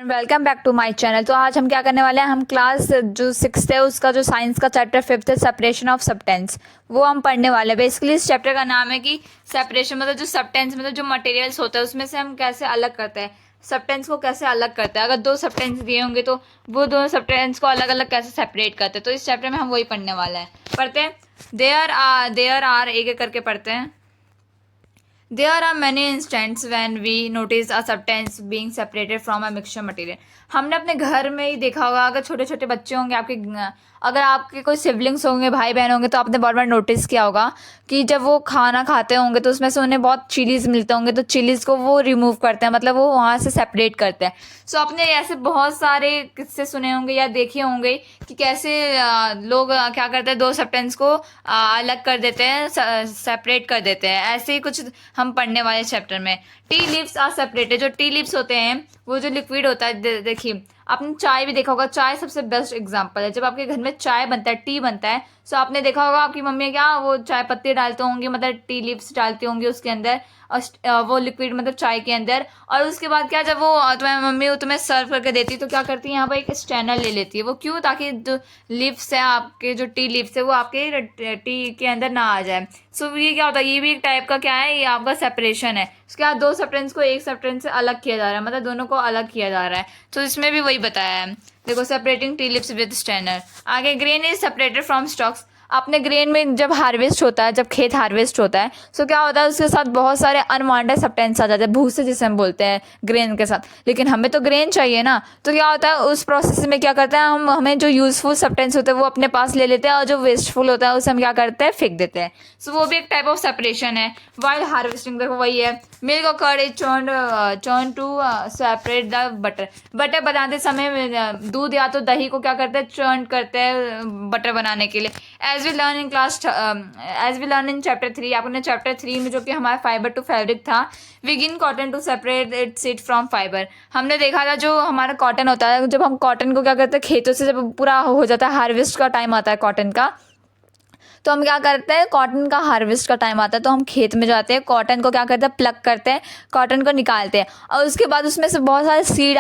Welcome back to my channel. तो आज हम क्या करने वाले हैं, हम क्लास जो 6th है उसका जो साइंस का चैप्टर 5th है सेपरेशन ऑफ सबटेंस, वो हम पढ़ने वाले हैं। बेसिकली इस चैप्टर का नाम है कि सेपरेशन मतलब जो सबटेंस मतलब जो मटेरियल्स होता है उसमें से हम कैसे अलग करते हैं, सबटेंस को कैसे अलग करते हैं। अगर दो सबटेंस दिए होंगे तो वो दोनों सबटेंस को अलग अलग कैसे सेपरेट करते हैं, तो इस चैप्टर में हम वही पढ़ने वाले हैं। पढ़ते हैं। देयर आर एक एक करके पढ़ते हैं। There are many instances when we notice a substance being separated from a mixture material. हमने अपने घर में ही देखा होगा, अगर छोटे छोटे बच्चे होंगे आपके, अगर आपके कोई सिबलिंग्स होंगे, भाई बहन होंगे, तो आपने बहुत बार नोटिस किया होगा कि जब वो खाना खाते होंगे तो उसमें से उन्हें बहुत चिलीज मिलते होंगे, तो चिलीज को वो रिमूव करते हैं, मतलब वो वहाँ से सेपरेट करते हैं। सो आपने ऐसे बहुत सारे किस्से सुने होंगे या देखे होंगे कि कैसे लोग क्या करते हैं, दो सब्सटेंस को अलग कर देते हैं, सेपरेट कर देते हैं। ऐसे ही कुछ हम पढ़ने वाले चैप्टर में। Tea leaves are separated. जो टी लीव्स होते हैं वो जो लिक्विड होता है, देखिए आपने चाय भी देखा होगा, चाय सबसे बेस्ट एग्जांपल है। जब आपके घर में चाय बनता है, टी बनता है, सो आपने देखा होगा आपकी मम्मी क्या वो चाय पत्ती डालते होंगे, मतलब टी लीव्स डालती होंगी उसके अंदर, वो लिक्विड मतलब चाय के अंदर। और उसके बाद क्या, जब वो तुम्हें मम्मी तुम्हें सर्व करके देती तो क्या करती है, यहाँ पर एक स्ट्रेनर ले लेती है। वो क्यों? ताकि जो लीव्स है आपके, जो टी लीव्स है वो आपके टी के अंदर ना आ जाए। सो ये क्या होता है, ये भी एक टाइप का क्या है, ये आपका सेपरेशन है। उसके बाद दो सब्सटेंस को एक सब्सटेंस से अलग किया जा रहा है, मतलब दोनों को अलग किया जा रहा है। तो इसमें भी वही बताया है। देखो, separating tea leaves with strainer. आगे, grain is separated from stalks. आपने ग्रेन में जब हार्वेस्ट होता है, जब खेत हार्वेस्ट होता है, सो क्या होता है उसके साथ बहुत सारे अनवांटेड सब्सटेंस आ जाते हैं, भूसे जिसे हम बोलते हैं ग्रेन के साथ। लेकिन हमें तो ग्रेन चाहिए ना, तो क्या होता है उस प्रोसेस में क्या करते हैं हम, हमें जो यूजफुल सब्सटेंस होते हैं वो अपने पास ले लेते हैं, और जो वेस्टफुल होता है उसे हम क्या करते हैं, फेंक देते हैं। सो वो भी एक टाइप ऑफ सेपरेशन है। वाइल हार्वेस्टिंग, देखो वही है। मिल्क और curd is churn to separate the butter. Butter बनाते समय दूध या तो दही को क्या करते हैं, चर्न करते हैं बटर बनाने के लिए। As we learn in chapter 3, आपने चैप्टर 3 में जो कि हमारा फाइबर टू फैब्रिक था, we gin cotton to separate it seed from fibre. हमने देखा था जो हमारा कॉटन होता है, जब हम कॉटन को क्या करते हैं, खेतों से जब पूरा हो जाता है, हार्वेस्ट का टाइम आता है कॉटन का, तो हम क्या करते हैं, कॉटन का हार्वेस्ट का टाइम आता है तो हम खेत में जाते हैं, कॉटन को क्या करते हैं, प्लग करते हैं, कॉटन को निकालते हैं, और उसके बाद उसमें से बहुत सारे सीड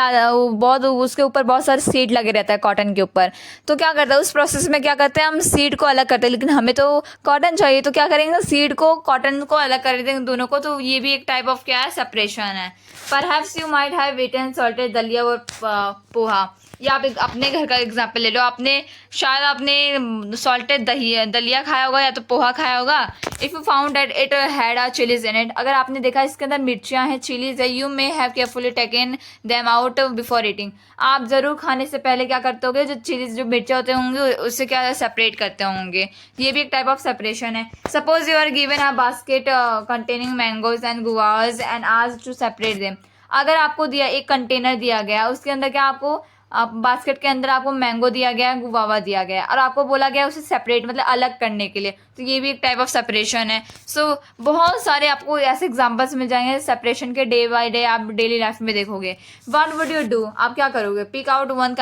बहुत उसके ऊपर बहुत सारे सीड लगे रहता है कॉटन के ऊपर। तो क्या करते हैं उस प्रोसेस में, क्या करते हैं हम सीड को अलग करते हैं, लेकिन हमें तो कॉटन चाहिए, तो क्या करेंगे, सीड को कॉटन को अलग कर देंगे दोनों को। तो ये भी एक टाइप ऑफ क्या है, सेपरेशन है। Perhaps you might have eaten salted daliya और पोहा। या आप अपने घर का एग्जाम्पल ले लो, आपने शायद आपने सॉल्टेड दलिया खाया होगा या तो पोहा खाया होगा। If you found that it had a chillies in it, अगर आपने देखा इसके अंदर मिर्चियाँ हैं, चिलीज है, you may have carefully taken them out before eating. आप ज़रूर खाने से पहले क्या करते होंगे, जो चिलीज जो मिर्चा होते होंगे उससे क्या सेपरेट करते होंगे। ये भी एक टाइप ऑफ सेपरेशन है। Suppose you are given a basket containing mangoes and guavas and asked to separate them. अगर आपको दिया, एक कंटेनर दिया गया, उसके अंदर क्या आपको, आप बास्केट के अंदर आपको मैंगो दिया गया है, गुआवा दिया गया है, और आपको बोला गया उसे सेपरेट मतलब अलग करने के लिए, तो ये भी एक टाइप ऑफ सेपरेशन है। सो बहुत सारे आपको ऐसे एग्जांपल्स मिल जाएंगे सेपरेशन के, डे बाय डे आप डेली लाइफ में देखोगे। व्हाट वुड यू डू, आप क्या करोगे, pick out one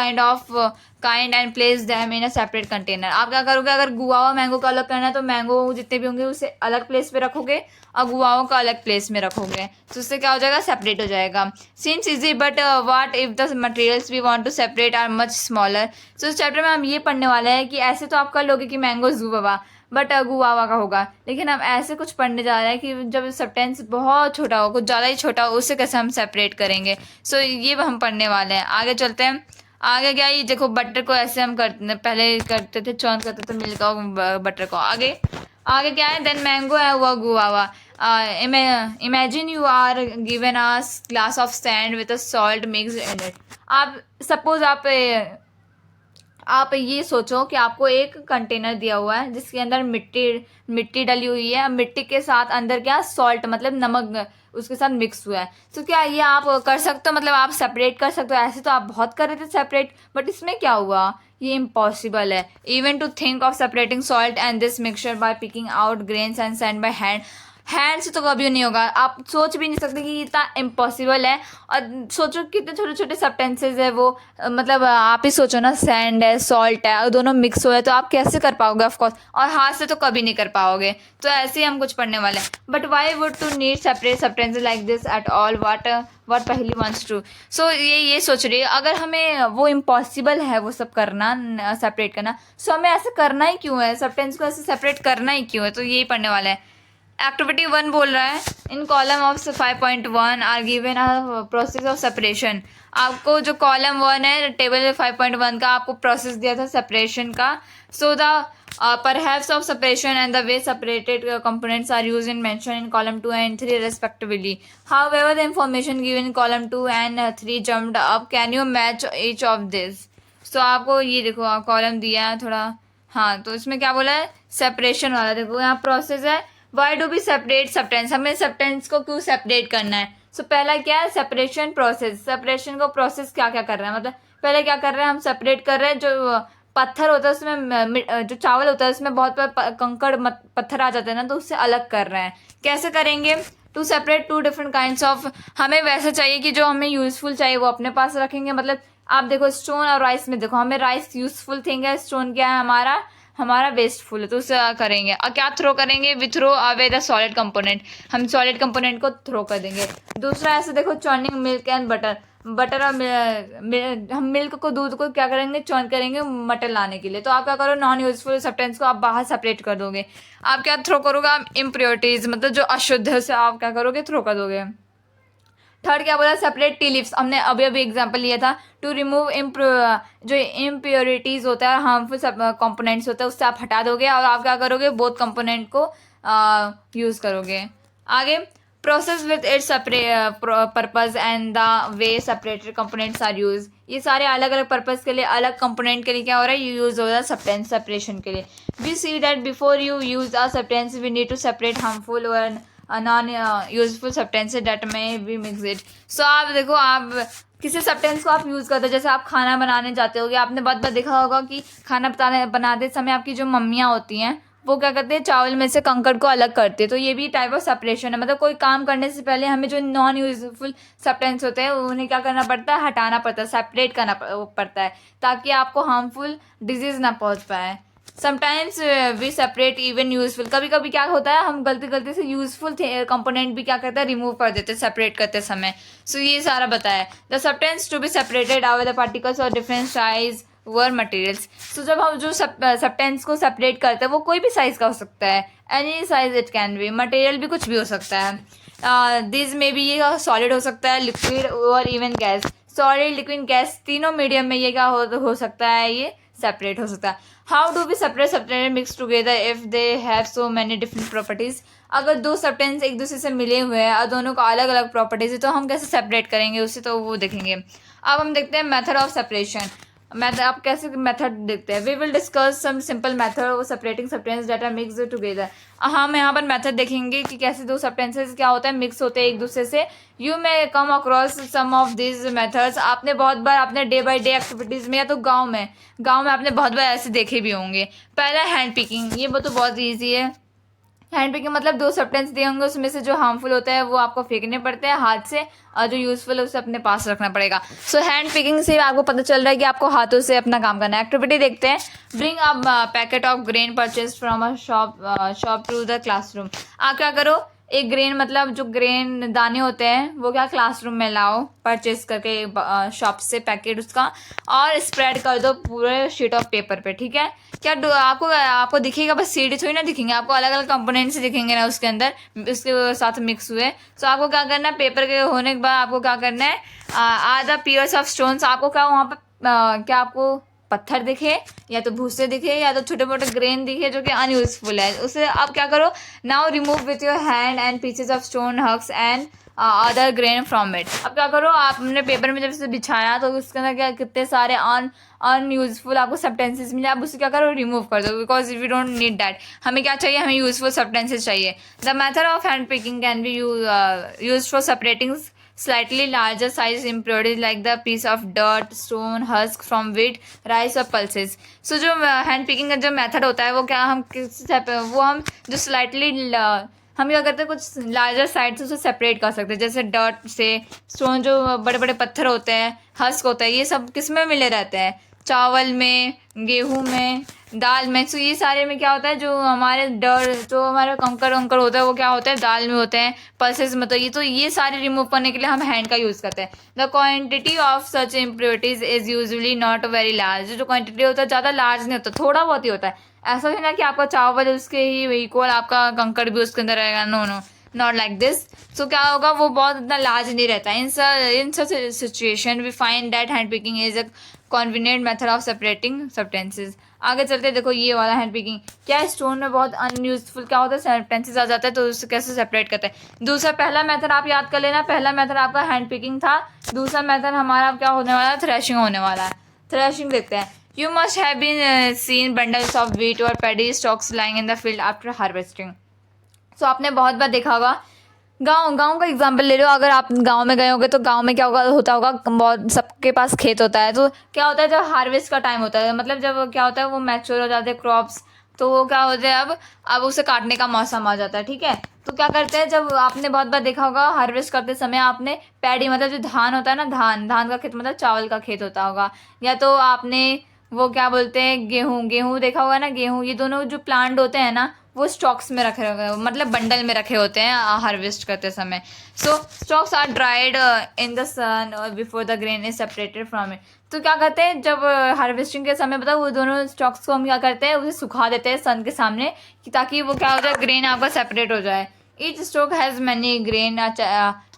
kind and place them in a separate container. आप क्या करोगे, अगर गुआवा मैंगो का अलग करना है तो मैंगो जितने भी होंगे उसे अलग प्लेस पे रखोगे और गुआओं का अलग प्लेस में रखोगे, तो उससे क्या हो जाएगा, सेपरेट हो जाएगा। Seems easy but what if the materials we want to separate are much smaller. So इस चैप्टर में हम ये पढ़ने वाले हैं कि ऐसे तो आप कर लोगे कि मैंगो गुआवा, बट गुआवा का होगा, लेकिन हम ऐसे कुछ पढ़ने जा रहे हैं कि जब सब्सटेंस बहुत छोटा हो, कुछ ज़्यादा ही छोटा हो, उससे कैसे हम सेपरेट करेंगे। सो ये हम पढ़ने वाले हैं। आगे चलते हैं। आगे क्या, ये देखो बटर को ऐसे हम करते, पहले करते थे, चॉन करते थे मिल्क और बटर को। आगे आगे क्या है, देन मैंगो है हुआ guava. Imagine you are given a glass of sand with a salt mix in it. आप सपोज आप ये सोचो कि आपको एक कंटेनर दिया हुआ है जिसके अंदर मिट्टी डली हुई है, मिट्टी के साथ अंदर क्या, सॉल्ट मतलब नमक उसके साथ मिक्स हुआ है। तो क्या ये आप कर सकते हो, मतलब आप सेपरेट कर सकते हो। ऐसे तो आप बहुत कर रहे थे सेपरेट, बट इसमें क्या हुआ, ये इम्पॉसिबल है। Even to think of separating salt and this mixture by picking out grains and sand by hand. Hand से तो कभी नहीं होगा, आप सोच भी नहीं सकते कि इतना इम्पॉसिबल है। और सोचो कितने छोटे छोटे सब्सटेंसेज है वो, मतलब आप ही सोचो ना, सैंड है, सॉल्ट है, और दोनों मिक्स हुए तो आप कैसे कर पाओगे, ऑफ कोर्स, और हाथ से तो कभी नहीं कर पाओगे। तो ऐसे ही हम कुछ पढ़ने वाले हैं। But why would to need separate substances like this at all, what पहली वंस टू। सो ये सोच रही है, अगर हमें वो इम्पॉसिबल है वो सब करना, सेपरेट करना, सो हमें ऐसे करना ही क्यों है, सब्सटेंस को ऐसे सेपरेट करना ही क्यों है। तो यही पढ़ने वाला है। एक्टिविटी 1 बोल रहा है, in column of 5.1 are given a process of separation. आपको जो कॉलम 1 है टेबल 5.1 का, आपको प्रोसेस दिया था सेपरेशन का। So the perhaps of separation and the way separated components are used in mentioned in column 2 and 3 respectively. However, the information given in column 2 and 3 jumped up. Can you match each of this? So आपको ये देखो column दिया है थोड़ा, हाँ, तो इसमें क्या बोला है, सेपरेशन वाला। देखो यहाँ प्रोसेस है, why do B separate substance, हमें सब्सटेंस को क्यों सेपरेट करना है। सो पहला क्या है, सेपरेशन प्रोसेस। सेपरेशन को प्रोसेस क्या क्या कर रहा है, मतलब पहले क्या कर रहे हैं, हम सेपरेट कर रहे हैं, जो पत्थर होता है उसमें, जो चावल होता है उसमें बहुत कंकड़ पत्थर आ जाते हैं ना, तो उससे अलग कर रहे हैं। कैसे करेंगे, to separate two different kinds of, हमें वैसे चाहिए कि जो हमें यूजफुल चाहिए वो अपने पास रखेंगे। मतलब आप देखो स्टोन और राइस में, देखो हमें राइस यूजफुल थिंग है, स्टोन क्या है हमारा वेस्टफुल है, तो उसे करेंगे। और क्या थ्रो करेंगे, we throw away the solid component, हम सॉलिड कंपोनेंट को थ्रो कर देंगे। दूसरा ऐसे देखो, चॉर्निंग मिल्क एंड बटर और हम मिल्क को, दूध को क्या करेंगे, चॉन करेंगे मटर लाने के लिए। तो आप क्या करो, नॉन यूजफुल सब्सटेंस को आप बाहर सेपरेट कर दोगे। आप क्या थ्रो करोगे, आप इम्प्योरिटीज, मतलब जो अशुद्ध है उसे आप क्या करोगे, थ्रो कर दोगे। थर्ड क्या बोला, सेपरेट टी लिप्स, हमने अभी अभी एग्जांपल लिया था। टू रिमूव जो इम्प्योरिटीज होता है, हार्मफुल कंपोनेंट्स होता है, उससे आप हटा दोगे और आप क्या करोगे, बोथ कंपोनेंट को यूज करोगे। आगे, process with its purpose and the way separated components are use. ये सारे अलग अलग पर्पज के लिए, अलग कंपोनेंट के लिए क्या हो रहा है, यूज हो रहा है सब्सटेंस सेपरेशन के लिए। We see that before you use a substance we need to separate harmful और नॉन यूजफुल सब्सटेंसेज डेट में वी मिक्स इट। सो आप देखो, आप किसी सब्सटेंस को आप यूज़ करते हो, जैसे आप खाना बनाने जाते होगे, आपने बहुत बार देखा होगा कि खाना बनाते समय आपकी जो मम्मियाँ होती हैं वो क्या करते हैं, चावल में से कंकड़ को अलग करते हैं। तो ये भी टाइप ऑफ सेपरेशन है, मतलब कोई काम करने से पहले हमें जो नॉन यूजफुल सब्सटेंस होते हैं उन्हें क्या करना पड़ता है, हटाना पड़ता है, सेपरेट करना पड़ता है, ताकि आपको हार्मफुल डिजीज ना पहुंच पाए। Sometimes we separate even useful, कभी कभी क्या होता है, हम गलती से यूजफुल कंपोनेंट भी क्या करते हैं, रिमूव कर देते हैं सेपरेट करते समय। सो ये सारा बताया। The substance to be separated are the particles और different size were materials. So जब हम जो सब्सटेंस को सेपरेट करते हैं वो कोई भी साइज का हो सकता है, any size it can be, material भी कुछ भी हो सकता है। दिस में भी ये सॉलिड हो सकता है, लिक्विड और even gas. Solid, liquid, gas तीनों मीडियम में ये क्या हो सकता है, ये सेपरेट हो सकता है। How do we separate substance mix together if they have so many different properties. अगर दो सब्सटेंस एक दूसरे से मिले हुए हैं और दोनों को अलग अलग प्रॉपर्टीज है तो हम कैसे सेपरेट करेंगे उससे, तो वो देखेंगे। अब हम देखते हैं मेथड ऑफ सेपरेशन। आप कैसे मेथड देखते हैं, we will discuss some simple method of separating substance that are mixed together. हम यहाँ पर मेथड देखेंगे कि कैसे दो सब्सटेंसेस क्या होता है, मिक्स होते हैं एक दूसरे से। You may come across some of this methods, आपने बहुत बार अपने डे बाय डे एक्टिविटीज़ में या तो गाँव में आपने बहुत बार ऐसे देखे भी होंगे। पहला हैंड पिकिंग, ये तो बहुत ईजी है। हैंड पिकिंग मतलब दो सब्सटेंस दिए होंगे, उसमें से जो हार्मफुल होता है वो आपको फेंकने पड़ते हैं हाथ से, और जो यूजफुल है उसे अपने पास रखना पड़ेगा। सो हैंड पिकिंग से आपको पता चल रहा है कि आपको हाथों से अपना काम करना है। एक्टिविटी देखते हैं। Bring a packet of grain purchase from a shop to the classroom. आप क्या करो, एक ग्रेन मतलब जो ग्रेन दाने होते हैं वो क्या क्लासरूम में लाओ परचेज करके शॉप से पैकेट उसका, और स्प्रेड कर दो पूरे शीट ऑफ पेपर पे। ठीक है, क्या आपको दिखेगा, बस सीढ़ी थोड़ी ना दिखेंगे, आपको अलग अलग कंपोनेंट्स दिखेंगे ना उसके अंदर, उसके साथ मिक्स हुए। सो आपको क्या करना है, पेपर के होने के बाद आपको क्या करना है, आधा पीयर्स ऑफ स्टोन्स, आपको क्या वहाँ पर क्या आपको पत्थर दिखे या तो भूसे दिखे या तो छोटे मोटे ग्रेन दिखे जो कि अनयूजफुल है, उसे आप क्या करो, now remove with your hand and pieces of stone husks and other grain from it. अब क्या करो, आपने पेपर में जब इसे बिछाया तो उसके अंदर क्या कितने सारे अनयूजफुल आपको सब्सटेंसेस मिले, आप उसे क्या करो, रिमूव कर दो, because we don't need that. हमें क्या चाहिए, हमें यूजफुल सब्सटेंसेस चाहिए। The method of hand picking can be use for separating slightly larger size impurities like the piece of dirt, stone, husk from wheat, rice और pulses। जो hand picking का जो method होता है वो क्या, हम किस वो हम जो स्लाइटली हम क्या करते हैं, कुछ लार्जर साइड से उसे सेपरेट कर सकते हैं, जैसे डर्ट से स्टोन, जो बड़े बड़े पत्थर होते हैं, हस्क होता है, ये सब किस में मिले रहते हैं, चावल में, गेहूं में, दाल में। सो ये सारे में क्या होता है, जो हमारे जो हमारे कंकर वंकर होता है वो क्या होता है, दाल में होते हैं, पल्सेस में। तो ये सारे रिमूव करने के लिए हम हैंड का यूज़ करते हैं। The quantity of such impurities is usually not very large. जो क्वांटिटी होता है ज़्यादा लार्ज नहीं होता, थोड़ा बहुत ही होता है। ऐसा नहीं ना कि आपका चावल उसके ही इक्वल आपका कंकड़ भी उसके अंदर रहेगा, no no, not like this. So क्या होगा, वो बहुत इतना लार्ज नहीं रहता। In such situation we find that hand picking is a convenient method of separating substances. आगे चलते देखो, ये वाला हैंड पिकिंग क्या है, स्टोन में बहुत अनयूजफुल क्या होता है, सब्सटेंसेज आ जाता है, तो उससे कैसे सेपरेट करते हैं। दूसरा, पहला मेथड आप याद कर लेना, पहला मेथड आपका हैंड पिकिंग था। दूसरा मेथड हमारा क्या होने वाला है, थ्रेशिंग होने वाला है। थ्रेशिंग देखते हैं। You must have been seen bundles of wheat or paddy stalks lying in the field after harvesting. So आपने बहुत बार देखा होगा, गांव का एग्जांपल ले लो। अगर आप गांव में गए होगे तो गांव में क्या होता होगा, बहुत सबके पास खेत होता है। तो क्या होता है, जब हार्वेस्ट का टाइम होता है, मतलब जब क्या होता है वो मैच्योर हो जाते हैं क्रॉप्स, तो वो क्या होता है, अब उसे काटने का मौसम आ जाता है, ठीक है। तो क्या करते हैं, जब आपने बहुत बार देखा होगा हार्वेस्ट करते समय, आपने पैडी मतलब जो धान होता है ना, धान का खेत मतलब चावल का खेत होता होगा, या तो आपने वो क्या बोलते हैं, गेहूं देखा होगा ना, गेहूं, ये दोनों जो प्लांट होते हैं ना, वो स्टॉक्स में रखे होते हैं, मतलब बंडल में रखे होते हैं हार्वेस्ट करते समय। So stalks are dried in the sun before the grain is separated from it. तो क्या करते हैं, जब हार्वेस्टिंग के समय बताओ, वो दोनों स्टॉक्स को हम क्या करते हैं, उसे सुखा देते हैं सन के सामने, कि ताकि वो क्या हो जाए, ग्रेन आपका सेपरेट हो जाए। Each stalk has many grain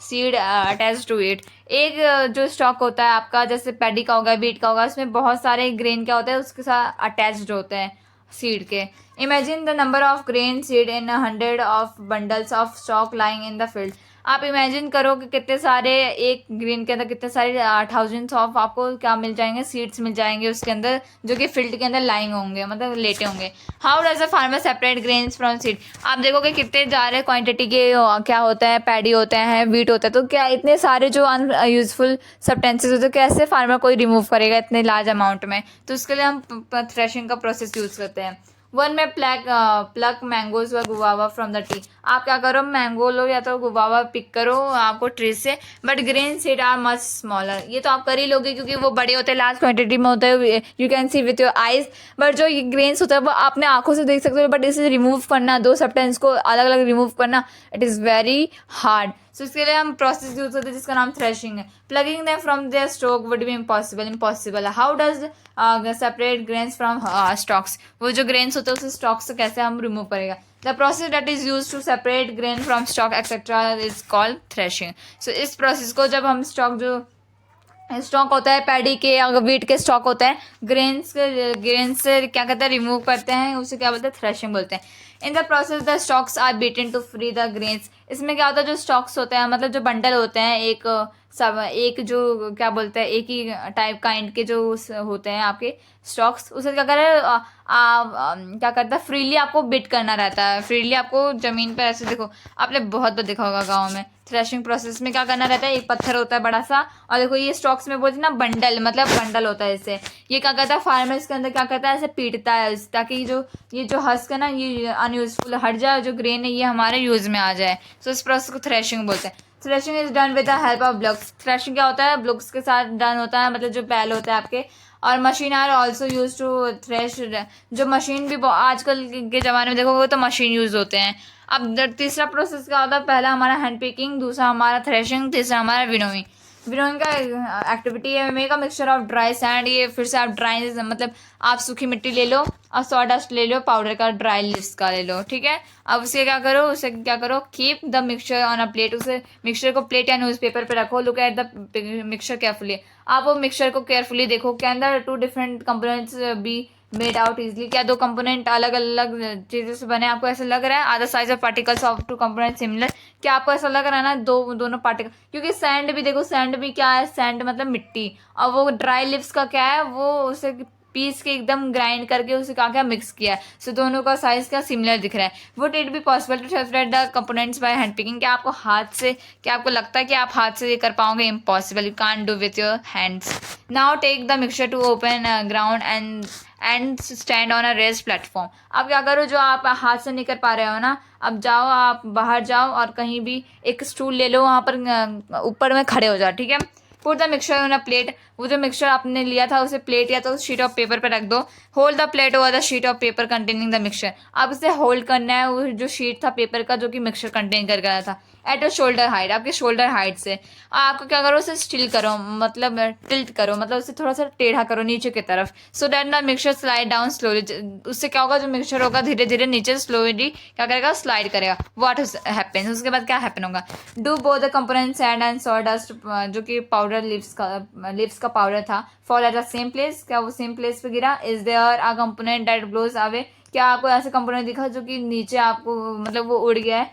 seed attach to it. एक जो स्टॉक होता है आपका, जैसे पैडी का होगा, बीट का होगा, उसमें बहुत सारे ग्रेन क्या होता है उसके साथ अटैच्ड होते हैं सीड के। Imagine the number of grain seed in 100 of bundles of stock lying in the field. आप इमेजिन करो कि कितने सारे, एक ग्रेन के अंदर कितने सारे थाउजेंड्स ऑफ आपको क्या मिल जाएंगे, सीड्स मिल जाएंगे उसके अंदर, जो कि फील्ड के अंदर लाइंग होंगे, मतलब लेटे होंगे। How does a farmer separate grains from seed. आप देखोगे कितने ज़्यादा क्वांटिटी के क्या होता है, पैडी होते हैं, वीट होता है, तो क्या इतने सारे जो अनयूजफुल सब्सटेंसेस होते हैं, कैसे फार्मर कोई रिमूव करेगा इतने लार्ज अमाउंट में। तो उसके लिए हम थ्रेशिंग का प्रोसेस यूज़ करते हैं। वन में प्लक मैंगोज व गुवावा फ्रॉम द ट्री। आप क्या करो, मैंगो लो या तो गुवावा पिक करो आपको ट्री से, but grain seed are much smaller. ये तो आप कर ही लोगे क्योंकि वो बड़े होते हैं, लार्ज क्वांटिटी में होते हैं, you can see with your eyes. But जो ये ग्रेन्स होता है वो आपने आंखों से देख सकते हो, बट इसे रिमूव करना, दो सब्सटेंस को अलग अलग रिमूव करना, इट इज़ वेरी हार्ड। सो इसके लिए हम प्रोसेस यूज करते हैं जिसका नाम थ्रेशिंग है। Plugging them from there stock would be impossible. How does separate grains from stocks. वो जो ग्रेन्स होते हैं उसे स्टॉक से कैसे हम रिमूव करेगा। The process that is use to separate grain from stalk etcetera is called threshing. So इस प्रोसेस को जब हम स्टॉक होता है पैडी के या वीट के स्टॉक होता है, ग्रेन्स से क्या कहते हैं, रिमूव करते हैं, उसे क्या बोलते हैं, थ्रेशिंग बोलते हैं। In the process the stalks are beaten to free the grains. इसमें क्या होता है, जो स्टॉक्स होते हैं मतलब जो बंडल होते हैं, एक जो क्या बोलते हैं, एक ही टाइप काइंड के जो होते हैं आपके स्टॉक्स, उसे क्या करे, क्या करता है, फ्रीली आपको बिट करना रहता है, फ्रीली आपको ज़मीन पर ऐसे, देखो आपने बहुत बार देखा होगा गाँव में, थ्रेशिंग प्रोसेस में क्या करना रहता है, एक पत्थर होता है बड़ा सा, और देखो ये स्टॉक्स में बोलते हैं ना बंडल, मतलब बंडल होता है इससे। ये क्या करता है, फार्मर इसके अंदर क्या करता है, ऐसे पीटता है ताकि ये जो हस्क है ना, ये अनयूजफुल हट जाए, जो ग्रेन है ये हमारे यूज में आ जाए। सो इस प्रोसेस को थ्रेशिंग बोलते हैं। Threshing is done with the help of blocks. Threshing क्या होता है, ब्लॉक्स के साथ डन होता है, मतलब जो बैल होता है आपके। और machine are also use to thresh. जो मशीन भी आजकल के ज़माने में देखोगे तो मशीन यूज़ होते हैं। अब तीसरा प्रोसेस क्या होता है, पहला हमारा हैंड पिकिंग, दूसरा हमारा थ्रेशिंग, तीसरा हमारा विनोइंग। विनोइंग का एक्टिविटी है make a mixture of dry sand. ये फिर से आप ड्राई मतलब आप सूखी मिट्टी ले लो और सॉडस्ट ले लो, पाउडर का, ड्राई लिव्स का ले लो, ठीक है। अब उसे क्या करो, keep the mixture on a plate. उसे मिक्सचर को प्लेट या न्यूज़पेपर पे रखो। Look at the mixture carefully. आप वो मिक्सचर को केयरफुली देखो, can the two different components be made out easily. क्या दो कंपोनेंट अलग अलग चीज़ों से बने, आपको ऐसा लग रहा है। आधा size of particles of two component similar. क्या आपको ऐसा लग रहा है ना, दोनों पार्टिकल, क्योंकि सैंड भी देखो, सैंड भी क्या है, सैंड मतलब मिट्टी, और वो ड्राई लिव्स का क्या है, वो उसे पीस के एकदम ग्राइंड करके उसे क्या मिक्स किया है। सो दोनों का साइज क्या सिमिलर दिख रहा है। Would it be possible to separate the components by hand picking. क्या आपको लगता है कि आप हाथ से ये कर पाओगे? Impossible, you can't do with your hands. Now take the mixture to open ground and stand on a rest platform. आप क्या करो, जो आप हाथ से नहीं कर पा रहे हो ना, अब जाओ, आप बाहर जाओ और कहीं भी एक स्टूल ले लो, वहाँ पर ऊपर में खड़े हो जाओ, ठीक है। Put the mixture on a plate, वो जो मिक्सचर आपने लिया था उसे प्लेट या तो शीट ऑफ पेपर पर रख दो। Hold the plate over the sheet of paper containing the mixture, अब उसे होल्ड करना है वो जो शीट था पेपर का जो कि मिक्सचर कंटेन कर गया था, एट अ शोल्डर हाइट, आपके शोल्डर हाइट से। आपको क्या करो, उसे स्टिल करो, मतलब टिल्ट करो, मतलब उसे थोड़ा सा टेढ़ा करो नीचे की तरफ, so that the mixture slide down slowly. उससे क्या होगा, जो मिक्सचर होगा धीरे धीरे नीचे स्लोली क्या करेगा, स्लाइड करेगा। व्हाट हैपेंस, उसके बाद क्या हैपन होगा, do both the component sand and sawdust, जो कि पाउडर लिप्स का पाउडर था, fall at the same place, क्या वो सेम प्लेस पे गिरा। Is there a component that blows away, क्या आपको ऐसे कंपोनेंट दिखा जो कि नीचे आपको मतलब वो उड़ गया है।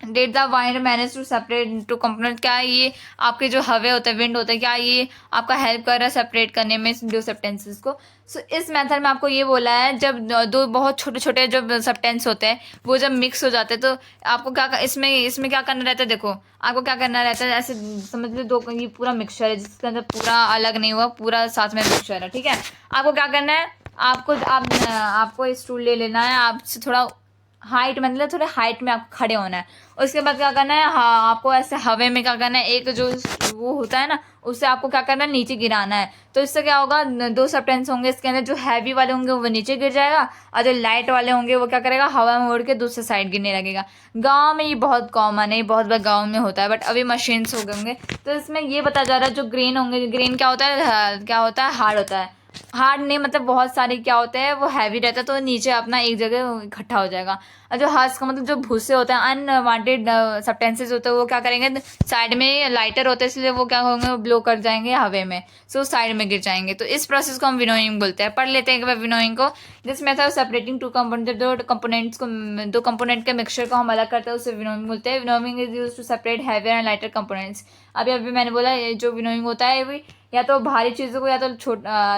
Did the wind manage to separate two component, क्या ये आपके जो हवे होते हैं, विंड होता है, क्या ये आपका हेल्प कर रहा है सेपरेट करने में दो सब्टेंसेस को। सो इस मेथड में आपको ये बोला है, जब दो बहुत छोटे छोटे जो सब्टेंस होते हैं वो जब मिक्स हो जाते हैं तो आपको क्या इसमें क्या करना रहता है, देखो आपको क्या करना रहता है, ऐसे समझ लो दो, ये पूरा मिक्सचर है जिसके अंदर पूरा अलग नहीं हुआ, पूरा साथ में मिक्सचर है, ठीक है। आपको क्या करना है, आपको स्टूल ले लेना है, आपसे थोड़ा हाइट, मतलब थोड़े हाइट में आपको खड़े होना है। उसके बाद क्या करना है, हाँ आपको ऐसे हवे में क्या करना है, एक जो वो होता है ना उससे आपको क्या करना है, नीचे गिराना है। तो इससे क्या होगा, दो सब्टेंस होंगे इसके अंदर, जो हैवी वाले होंगे वो नीचे गिर जाएगा और जो लाइट वाले होंगे वो क्या करेगा, हवा में उड़ के दूसरे साइड गिरने लगेगा। गाँव में ये बहुत कॉमन है, बहुत बार गाँव में होता है, बट अभी मशीन्स हो गए होंगे। तो इसमें ये बताया जा रहा है, जो ग्रेन होंगे, ग्रेन क्या होता है हार्ड होता है, हार्ड नहीं मतलब बहुत सारे क्या होते हैं वो हैवी रहता है, तो नीचे अपना एक जगह इकट्ठा हो जाएगा। और जो हर्स का मतलब जो भूसे होते हैं, अनवांटेड सब्टेंसेस होते हैं, वो क्या करेंगे, साइड में लाइटर होते हैं इसलिए वो क्या होंगे, वो ब्लो कर जाएंगे हवे में, सो साइड में गिर जाएंगे। तो इस प्रोसेस को हम विनोइंग बोलते हैं। पढ़ लेते हैं एक बार विनोइंग को। This method of separating two component, जब दो कंपोनेंट के मिक्सचर को हम अलग करते हैं उसे विनोइंग बोलते हैं। Winnowing is use to separate heavier and lighter components. अभी अभी मैंने बोला ये जो विनोइंग होता है वो या तो भारी चीज़ों को या तो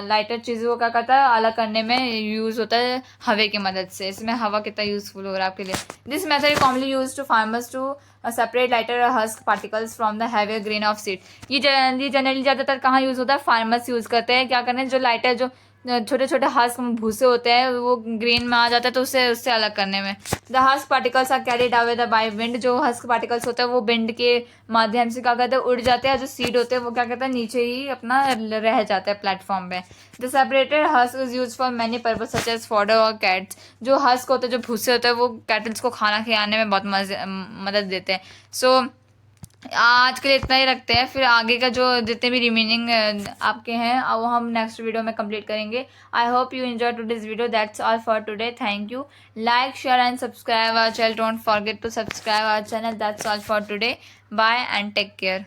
लाइटर चीज़ों को क्या करता है, अलग करने में यूज़ होता है हवे की मदद से। इसमें हवा कितना यूजफुल हो रहा है आपके लिए। This method commonly use to farmers to separate lighter husk particles from the heavier grain of seed. ये जनरली ज़्यादातर कहाँ यूज़ होता है, फार्मर्स यूज़ करते हैं। क्या करने, जो लाइटर जो छोटे छोटे हस्क भूसे होते हैं वो ग्रेन में आ जाता है, तो उससे अलग करने में। The husk particles are carried away the by wind, जो हस्क पार्टिकल्स होते हैं वो विंड के माध्यम से क्या कहते हैं, उड़ जाते हैं। जो सीड होते हैं वो क्या कहते हैं, नीचे ही अपना रह जाता है प्लेटफॉर्म पे। The separated husk is use for many purpose such as fodder और कैट्स। जो हस्क होते हैं, जो भूसे होते हैं, वो कैटल्स को खाना खिलाने में बहुत मदद देते हैं। सो आज के लिए इतना ही रखते हैं, फिर आगे का जो जितने भी रिमेनिंग आपके हैं वो हम नेक्स्ट वीडियो में कंप्लीट करेंगे। I hope you enjoy today's video. That's all for today. Thank you. Like share and subscribe our channel. Don't forget to subscribe our channel. That's all for today. Bye and take care.